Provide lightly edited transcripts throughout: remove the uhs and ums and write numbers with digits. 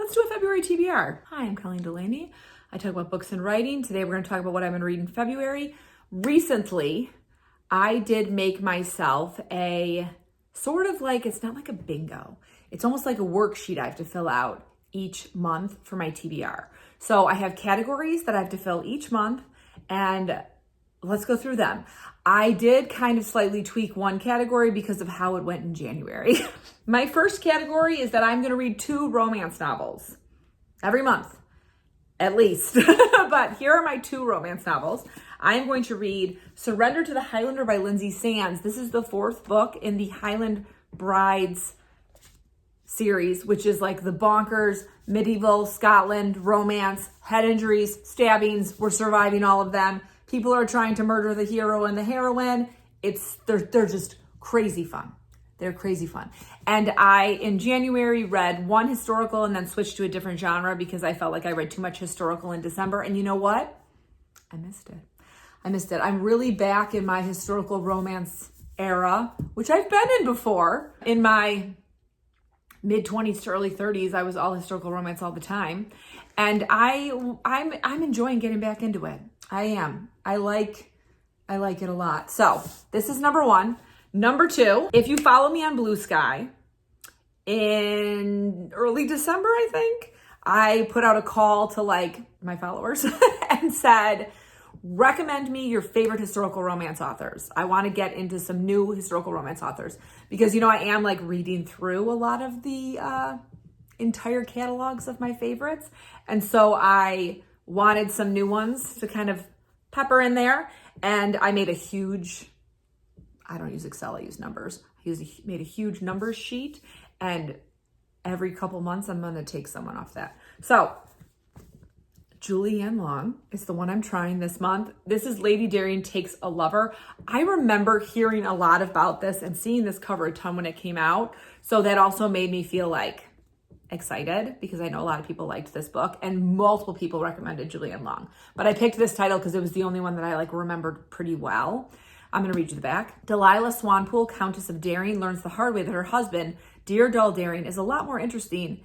let's do a February TBR. Hi, I'm Colleen Delaney. I talk about books and writing. Today we're going to talk about what I've been reading in February. Recently, I did make myself a sort of like, it's not like a bingo. It's almost like a worksheet I have to fill out each month for my TBR. So I have categories that I have to fill each month, and let's go through them. I did kind of slightly tweak one category because of how it went in January. My first category is that I'm going to read 2 romance novels every month, at least. But here are my 2 romance novels. I'm going to read Surrender to the Highlander by Lindsay Sands. This is the 4th book in the Highland Brides series, which is like the bonkers, medieval Scotland, romance, head injuries, stabbings. We're surviving all of them. People are trying to murder the hero and the heroine. They're just crazy fun. They're crazy fun. And I, in January, read 1 historical and then switched to a different genre because I felt like I read too much historical in December. And you know what? I missed it. I'm really back in my historical romance era, which I've been in before. In my mid-20s to early 30s, I was all historical romance all the time. And I'm enjoying getting back into it. I am. I like it a lot. So this is number 1. Number 2, if you follow me on Blue Sky, in early December, I think, I put out a call to like my followers and said, recommend me your favorite historical romance authors. I want to get into some new historical romance authors because, you know, I am like reading through a lot of the entire catalogs of my favorites. And so I wanted some new ones to kind of pepper in there. And I made a huge, I don't use Excel, I use numbers. Made a huge numbers sheet, and every couple months I'm going to take someone off that. So Julianne Long is the one I'm trying this month. This is Lady Darian Takes a Lover. I remember hearing a lot about this and seeing this cover a ton when it came out. So that also made me feel like excited because I know a lot of people liked this book and multiple people recommended Julianne Long. But I picked this title because it was the only one that I like remembered pretty well. I'm going to read you the back. Delilah Swanpool, Countess of Daring, learns the hard way that her husband, dear dull Daring, is a lot more interesting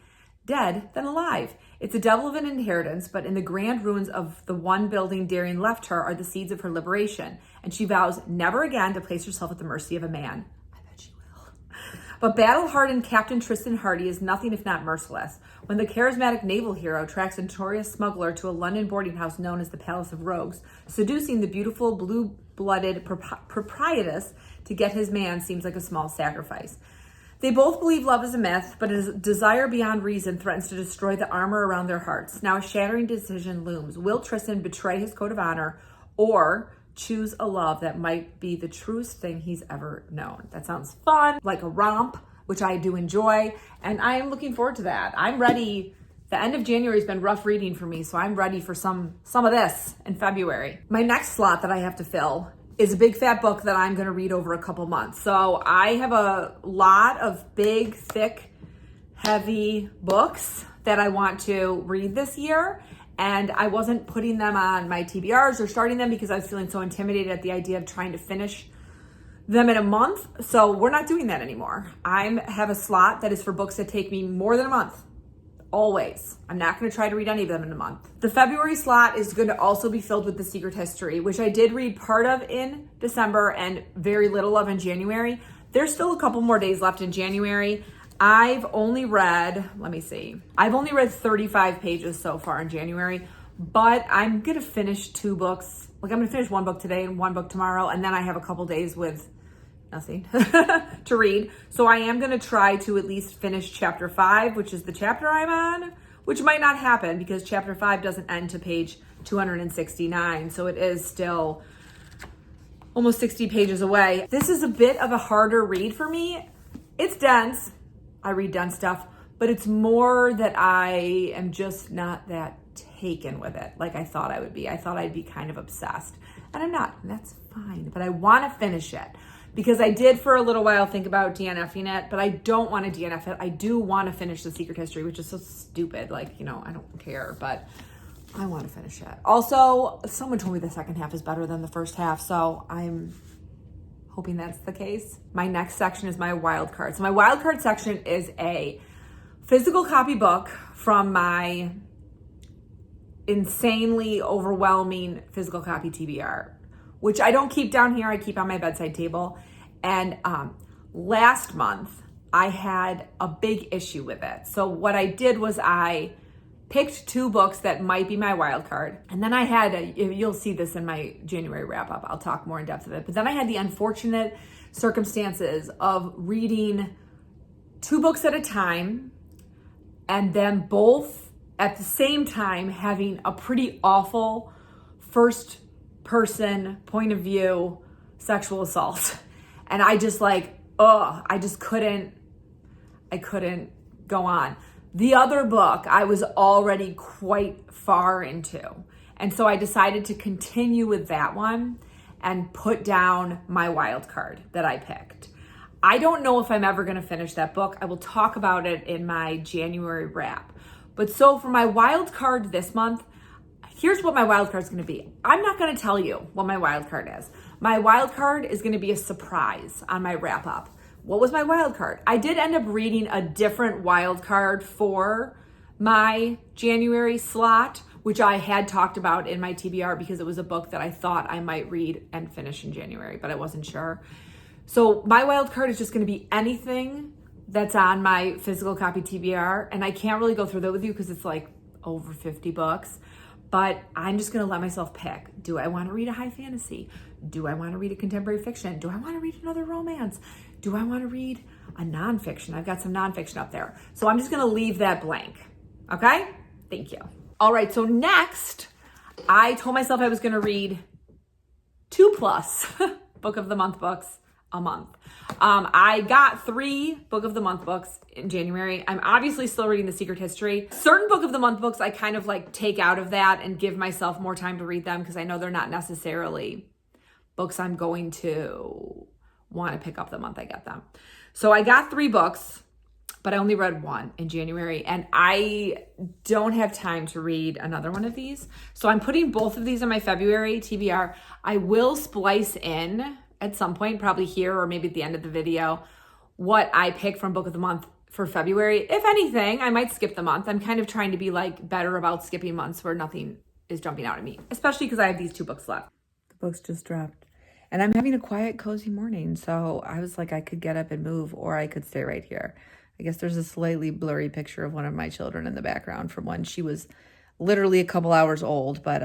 dead than alive. It's a devil of an inheritance, but in the grand ruins of the one building Daring left her are the seeds of her liberation, and she vows never again to place herself at the mercy of a man. I bet she will. But battle-hardened Captain Tristan Hardy is nothing if not merciless. When the charismatic naval hero tracks a notorious smuggler to a London boarding house known as the Palace of Rogues, seducing the beautiful blue-blooded proprietress to get his man seems like a small sacrifice. They both believe love is a myth, but a desire beyond reason threatens to destroy the armor around their hearts. Now a shattering decision looms. Will Tristan betray his code of honor or choose a love that might be the truest thing he's ever known? That sounds fun, like a romp, which I do enjoy, and I am looking forward to that. I'm ready. The end of January has been rough reading for me, so I'm ready for some of this in February. My next slot that I have to fill is a big fat book that I'm going to read over a couple months. So I have a lot of big, thick, heavy books that I want to read this year. And I wasn't putting them on my TBRs or starting them because I was feeling so intimidated at the idea of trying to finish them in a month. So we're not doing that anymore. I have a slot that is for books that take me more than a month. Always. I'm not going to try to read any of them in a month. The February slot is going to also be filled with The Secret History, which I did read part of in December and very little of in January. There's still a couple more days left in January. I've only read 35 pages so far in January, but I'm going to finish 2 books. Like I'm going to finish 1 book today and 1 book tomorrow, and then I have a couple days with nothing to read. So I am going to try to at least finish chapter 5, which is the chapter I'm on, which might not happen because chapter 5 doesn't end to page 269. So it is still almost 60 pages away. This is a bit of a harder read for me. It's dense. I read dense stuff, but it's more that I am just not that taken with it like I thought I would be. I thought I'd be kind of obsessed, and I'm not, and that's fine, but I want to finish it. Because I did for a little while think about DNFing it, but I don't want to DNF it. I do want to finish The Secret History, which is so stupid. Like, you know, I don't care, but I want to finish it. Also, someone told me the second half is better than the first half, so I'm hoping that's the case. My next section is my wild card. So my wild card section is a physical copy book from my insanely overwhelming physical copy TBR, which I don't keep down here. I keep on my bedside table. And last month, I had a big issue with it. So what I did was I picked 2 books that might be my wild card. And then I had, you'll see this in my January wrap up. I'll talk more in depth of it. But then I had the unfortunate circumstances of reading 2 books at a time, and then both at the same time having a pretty awful first person point of view sexual assault. And I just I couldn't go on. The other book I was already quite far into. And so I decided to continue with that one and put down my wild card that I picked. I don't know if I'm ever going to finish that book. I will talk about it in my January wrap. But so for my wild card this month, here's what my wild card is going to be. I'm not going to tell you what my wild card is. My wild card is going to be a surprise on my wrap up. What was my wild card? I did end up reading a different wild card for my January slot, which I had talked about in my TBR because it was a book that I thought I might read and finish in January, but I wasn't sure. So my wild card is just going to be anything that's on my physical copy TBR. And I can't really go through that with you because it's like over 50 books. But I'm just going to let myself pick. Do I want to read a high fantasy? Do I want to read a contemporary fiction? Do I want to read another romance? Do I want to read a nonfiction? I've got some nonfiction up there. So I'm just going to leave that blank. Okay? Thank you. All right. So next, I told myself I was going to read 2+ Book of the Month books a month. I got 3 Book of the Month books in January. I'm obviously still reading The Secret History. Certain Book of the Month books I kind of like take out of that and give myself more time to read them because I know they're not necessarily books I'm going to want to pick up the month I get them. So I got 3 books, but I only read 1 in January, and I don't have time to read another one of these. So I'm putting both of these in my February TBR. I will splice in at some point, probably here or maybe at the end of the video, what I pick from Book of the Month for February. If anything, I might skip the month. I'm kind of trying to be like better about skipping months where nothing is jumping out at me, especially because I have these 2 books left. The books just dropped. And I'm having a quiet, cozy morning. So I was like, I could get up and move, or I could stay right here. I guess there's a slightly blurry picture of one of my children in the background from when she was literally a couple hours old, but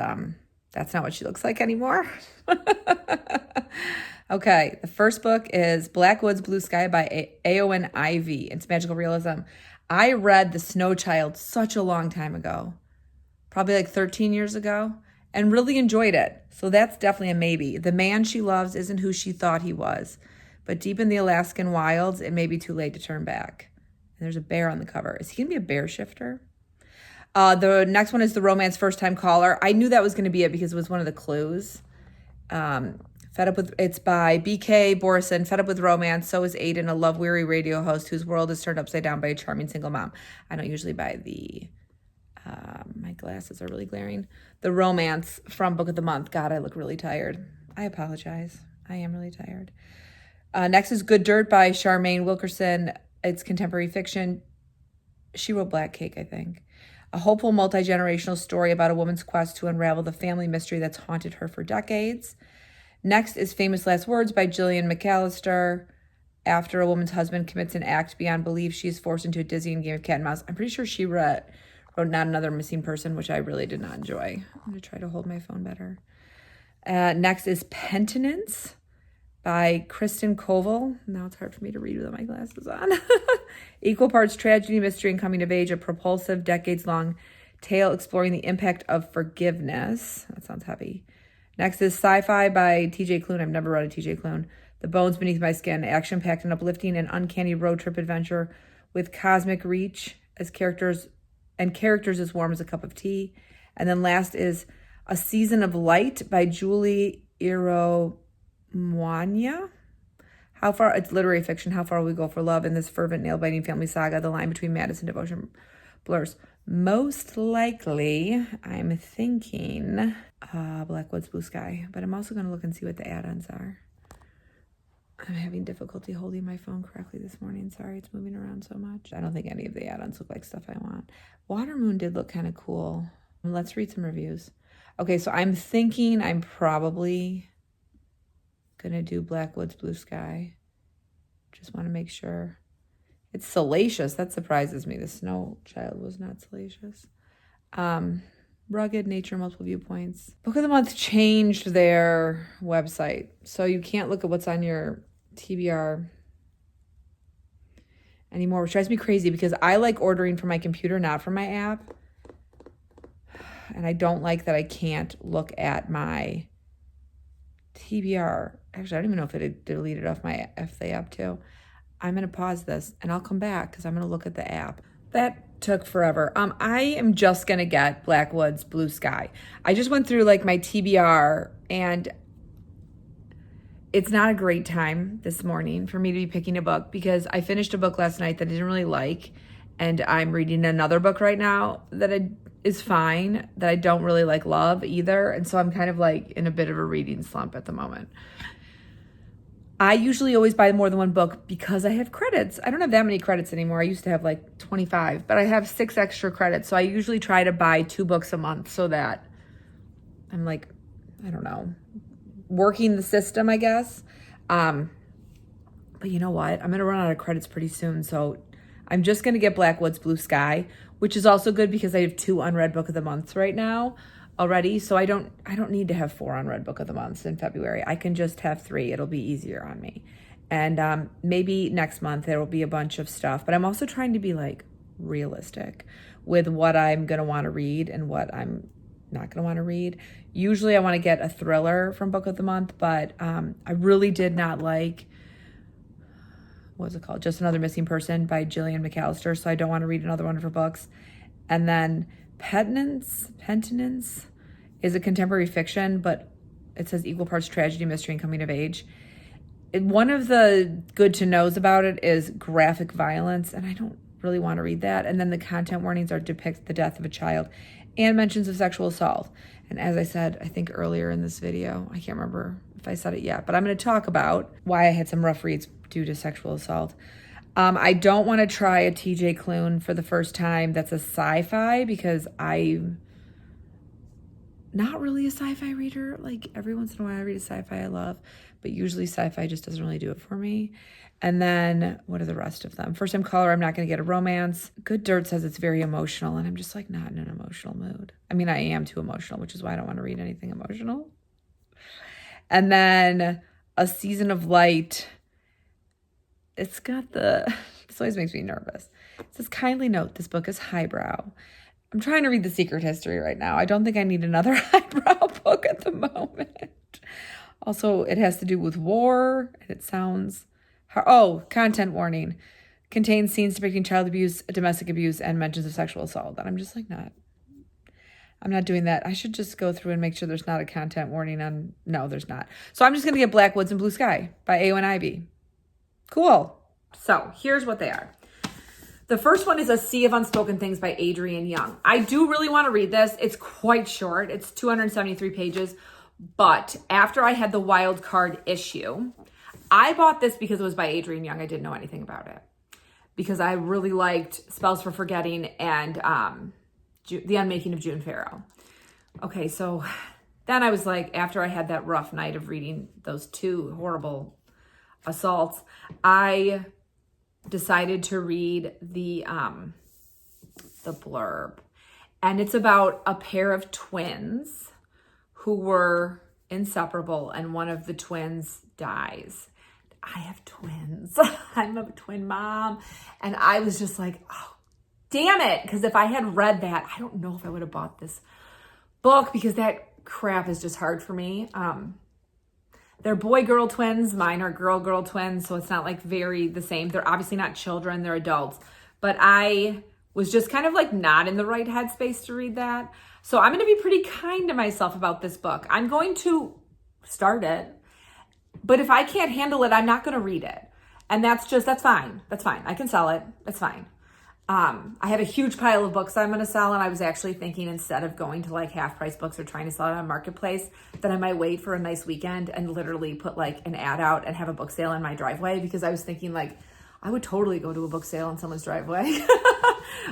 that's not what she looks like anymore. Okay, the first book is Black Woods, Blue Sky by Aowen Ivy. It's magical realism. I read The Snow Child such a long time ago, probably like 13 years ago, and really enjoyed it. So that's definitely a maybe. The man she loves isn't who she thought he was, but deep in the Alaskan wilds, it may be too late to turn back. And there's a bear on the cover. Is he going to be a bear shifter? The next one is The Romance First Time Caller. I knew that was going to be it because it was one of the clues. It's by B.K. Borison. Fed Up with Romance. So is Aiden, a love-weary radio host whose world is turned upside down by a charming single mom. I don't usually buy the... my glasses are really glaring. The Romance from Book of the Month. God, I look really tired. I apologize. I am really tired. Next is Good Dirt by Charmaine Wilkerson. It's contemporary fiction. She wrote Black Cake, I think. A hopeful multi-generational story about a woman's quest to unravel the family mystery that's haunted her for decades. Next is Famous Last Words by Gillian McAllister. After a woman's husband commits an act beyond belief, she is forced into a dizzying game of cat and mouse. I'm pretty sure she wrote Not Another Missing Person, which I really did not enjoy. I'm going to try to hold my phone better. Next is Penitence by Kristen Koval. Now it's hard for me to read without my glasses on. Equal parts tragedy, mystery, and coming of age, a propulsive, decades-long tale exploring the impact of forgiveness. That sounds heavy. Next is Sci-Fi by T.J. Klune. I've never read a T.J. Klune. The Bones Beneath My Skin, action-packed and uplifting and uncanny road trip adventure with cosmic reach as characters as warm as a cup of tea. And then last is A Season of Light by Julie Iromwanya. It's literary fiction. How far will we go for love in this fervent, nail-biting family saga? The line between madness and devotion blurs. Most likely, I'm thinking Black Woods, Blue Sky. But I'm also going to look and see what the add-ons are. I'm having difficulty holding my phone correctly this morning. Sorry, it's moving around so much. I don't think any of the add-ons look like stuff I want. Water Moon did look kind of cool. Let's read some reviews. Okay, so I'm thinking I'm probably gonna do Blackwoods Blue Sky. Just want to make sure. It's salacious. That surprises me. The Snow Child was not salacious. Rugged Nature, Multiple Viewpoints. Book of the Month changed their website, so you can't look at what's on your TBR anymore, which drives me crazy because I like ordering from my computer, not from my app. And I don't like that I can't look at my TBR. Actually, I don't even know if it had deleted off my FA app too. I'm going to pause this and I'll come back because I'm going to look at the app. That took forever. I am just going to get Blackwoods Blue Sky. I just went through like my TBR and it's not a great time this morning for me to be picking a book because I finished a book last night that I didn't really like. And I'm reading another book right now that is fine, that I don't really love either. And so I'm kind of like in a bit of a reading slump at the moment. I usually always buy more than one book because I have credits. I don't have that many credits anymore. I used to have like 25, but I have 6 extra credits. So I usually try to buy 2 books a month so that I'm like, I don't know, working the system, I guess. But you know what? I'm going to run out of credits pretty soon. So I'm just going to get Blackwoods Blue Sky, which is also good because I have 2 unread book of the months right now already. So I don't need to have 4 unread book of the months in February. I can just have 3. It'll be easier on me. And maybe next month there will be a bunch of stuff, but I'm also trying to be like realistic with what I'm going to want to read and what I'm not going to want to read. Usually I want to get a thriller from book of the month, but I really did not like, what's it called? Just Another Missing Person by Gillian McAllister. So I don't want to read another one of her books. And then Penitence is a contemporary fiction, but it says equal parts tragedy, mystery, and coming of age. One of the good to knows about it is graphic violence, and I don't really want to read that. And then the content warnings are depict the death of a child and mentions of sexual assault. And as I said, I think earlier in this video, I can't remember if I said it yet, but I'm going to talk about why I had some rough reads due to sexual assault. I don't want to try a TJ Klune for the first time that's a sci-fi because I'm not really a sci-fi reader. Like every once in a while I read a sci-fi I love, but usually sci-fi just doesn't really do it for me. And then what are the rest of them? First Time Caller, I'm not going to get a romance. Good Dirt says it's very emotional, and I'm just like not in an emotional mood. I mean, I am too emotional, which is why I don't want to read anything emotional. And then A Season of Light. It's got this always makes me nervous. It says, kindly note, this book is highbrow. I'm trying to read The Secret History right now. I don't think I need another highbrow book at the moment. Also, it has to do with war, and it sounds... content warning. Contains scenes depicting child abuse, domestic abuse, and mentions of sexual assault. And I'm just like, I'm not doing that. I should just go through and make sure there's not a content warning on... No, there's not. So I'm just going to get Blackwoods and Blue Sky by Eowyn Ivey. Cool. So here's what they are. The first one is A Sea of Unspoken Things by Adrienne Young. I do really want to read this. It's quite short. It's 273 pages. But after I had the wild card issue, I bought this because it was by Adrienne Young. I didn't know anything about it because I really liked Spells for Forgetting and The Unmaking of June Farrow. Okay, so then I was like, after I had that rough night of reading those 2 horrible assaults, I decided to read the blurb. And it's about a pair of twins who were inseparable, and one of the twins dies. I have twins. I'm a twin mom. And I was just like, oh, damn it. Because if I had read that, I don't know if I would have bought this book because that crap is just hard for me. They're boy-girl twins. Mine are girl-girl twins, so it's not like very the same. They're obviously not children. They're adults. But I was just kind of like not in the right headspace to read that. So I'm going to be pretty kind to myself about this book. I'm going to start it. But if I can't handle it, I'm not going to read it. And that's fine. That's fine. I can sell it. That's fine. I have a huge pile of books I'm going to sell, and I was actually thinking instead of going to like half price books or trying to sell it on Marketplace, that I might wait for a nice weekend and literally put like an ad out and have a book sale in my driveway, because I was thinking like I would totally go to a book sale in someone's driveway.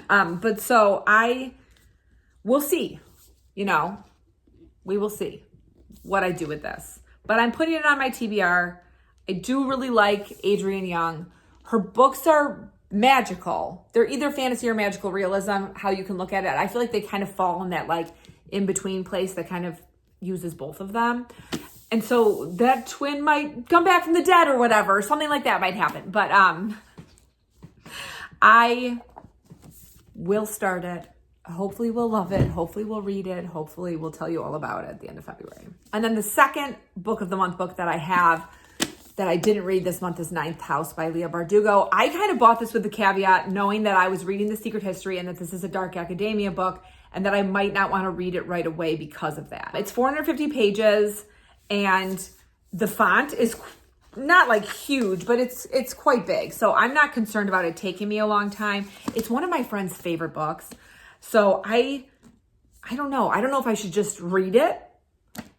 But so we'll see, we will see what I do with this, but I'm putting it on my TBR. I do really like Adrienne Young. Her books are magical. They're either fantasy or magical realism, how you can look at it. I feel like they kind of fall in that like in between place that kind of uses both of them. And so that twin might come back from the dead or whatever, something like that might happen. But I will start it. Hopefully we'll love it. Hopefully we'll read it. Hopefully we'll tell you all about it at the end of February. And then the second book of the month book that I have that I didn't read this month is Ninth House by Leah Bardugo. I kind of bought this with the caveat, knowing that I was reading The Secret History and that this is a dark academia book and that I might not want to read it right away because of that. It's 450 pages and the font is not like huge, but it's quite big. So I'm not concerned about it taking me a long time. It's one of my friend's favorite books. So I don't know. I don't know if I should just read it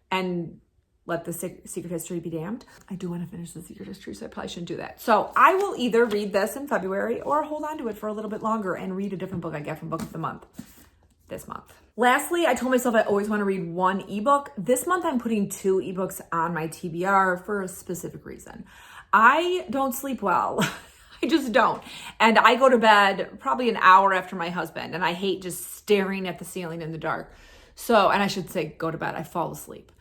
and let the Secret History be damned. I do want to finish the Secret History, so I probably shouldn't do that. So I will either read this in February or hold on to it for a little bit longer and read a different book I get from Book of the Month this month. Lastly, I told myself I always want to read one ebook. This month I'm putting 2 ebooks on my TBR for a specific reason. I don't sleep well. I just don't. And I go to bed probably an hour after my husband, and I hate just staring at the ceiling in the dark. So, and I should say go to bed, I fall asleep.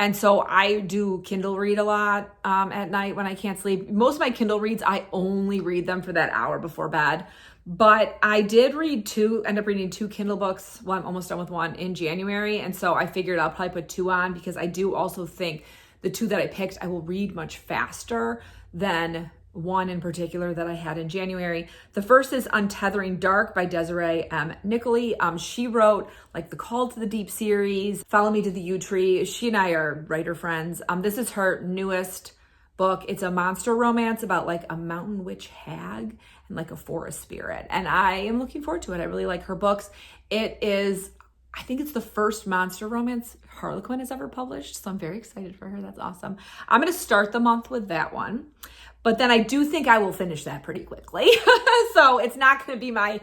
And so I do Kindle read a lot at night when I can't sleep. Most of my Kindle reads, I only read them for that hour before bed. But I did end up reading 2 Kindle books. Well, I'm almost done with one in January. And so I figured I'll probably put 2 on, because I do also think the 2 that I picked, I will read much faster than one in particular that I had in January. The first is Untethering Dark by Desiree M. Nicoli. She wrote like the Call to the Deep series, Follow Me to the Yew Tree. She and I are writer friends. This is her newest book. It's a monster romance about like a mountain witch hag and like a forest spirit. And I am looking forward to it. I really like her books. I think it's the first monster romance Harlequin has ever published. So I'm very excited for her. That's awesome. I'm going to start the month with that one. But then I do think I will finish that pretty quickly. So it's not going to be my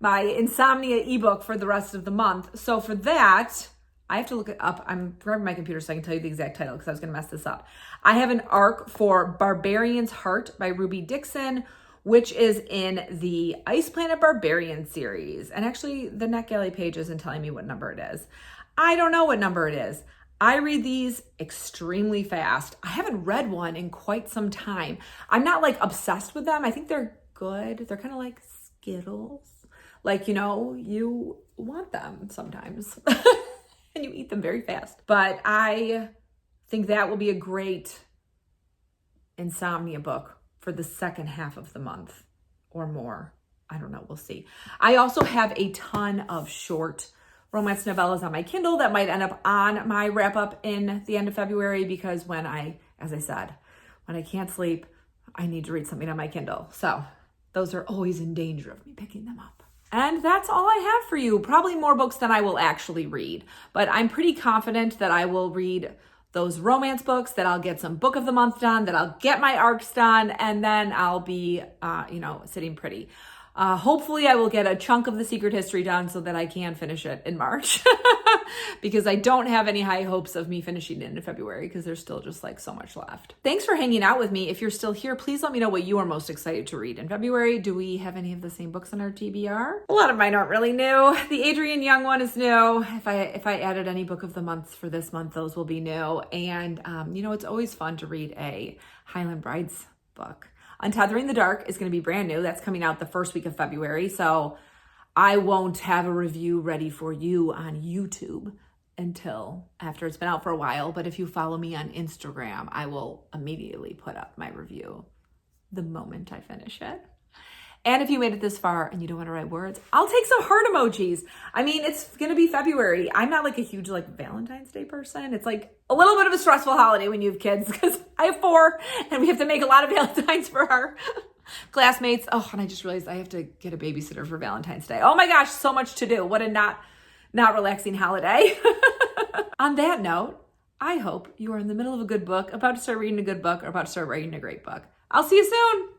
insomnia ebook for the rest of the month. So for that, I have to look it up. I'm grabbing my computer so I can tell you the exact title, because I was going to mess this up. I have an arc for Barbarian's Heart by Ruby Dixon, which is in the Ice Planet Barbarian series. And actually, the NetGalley page isn't telling me what number it is. I don't know what number it is. I read these extremely fast. I haven't read one in quite some time. I'm not like obsessed with them. I think they're good. They're kind of like Skittles. Like, you want them sometimes and you eat them very fast. But I think that will be a great insomnia book for the second half of the month or more. I don't know. We'll see. I also have a ton of short romance novellas on my Kindle that might end up on my wrap up in the end of February, because as I said, when I can't sleep, I need to read something on my Kindle. So those are always in danger of me picking them up. And that's all I have for you. Probably more books than I will actually read, but I'm pretty confident that I will read those romance books, that I'll get some book of the month done, that I'll get my arcs done, and then I'll be, sitting pretty. Hopefully I will get a chunk of the Secret History done so that I can finish it in March, because I don't have any high hopes of me finishing it in February, because there's still just like so much left. Thanks for hanging out with me. If you're still here, please let me know what you are most excited to read in February. Do we have any of the same books on our TBR? A lot of mine aren't really new. The Adrienne Young one is new. If I added any book of the months for this month, those will be new. And it's always fun to read a Highland Brides book. Untethering the Dark is going to be brand new. That's coming out the first week of February. So I won't have a review ready for you on YouTube until after it's been out for a while. But if you follow me on Instagram, I will immediately put up my review the moment I finish it. And if you made it this far and you don't want to write words, I'll take some heart emojis. I mean, it's going to be February. I'm not like a huge Valentine's Day person. It's like a little bit of a stressful holiday when you have kids, because I have 4 and we have to make a lot of Valentines for Classmates. Oh, and I just realized I have to get a babysitter for Valentine's Day. Oh my gosh, so much to do. What a not relaxing holiday. On that note, I hope you are in the middle of a good book, about to start reading a good book, or about to start writing a great book. I'll see you soon.